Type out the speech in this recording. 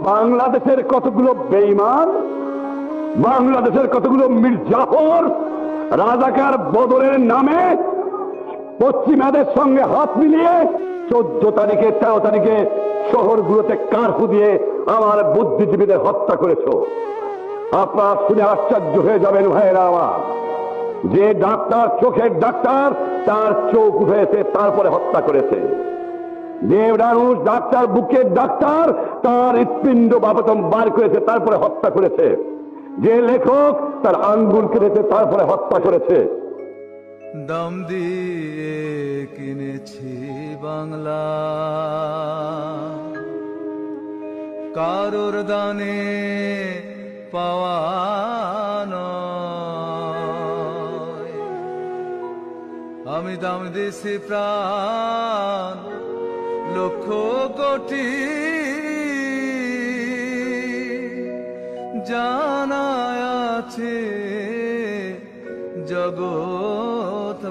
বাংলাদেশের কতগুলো বেঈমান, বাংলাদেশের কতগুলো মির্জাফর রাজাকার বদরের নামে পশ্চিমাদের সঙ্গে হাত মিলিয়ে 14 তারিখে 13 তারিখে শহরগুলোতে কারফু দিয়ে আমার বুদ্ধিজীবীদের হত্যা করেছ। আপনারা শুনে আশ্চর্য হয়ে যাবেন ভাইয়েরা আমার, যে ডাক্তার চোখের ডাক্তার তার চোখ হয়েছে তারপরে হত্যা করেছে। যে মানুষ ডাক্তার বুকের ডাক্তার তার হৃৎপিণ্ড বাপতম বার করেছে তারপরে হত্যা করেছে। যে লেখক তার আঙ্গুল কেটেছে তারপরে হত্যা করেছে। দাম দিয়ে কিনেছি বাংলা, কারোর দানে পাওয়া নয়। আমি দাম দিছি প্রাণ লক্ষ কোটি, জানা আছে জগৎ।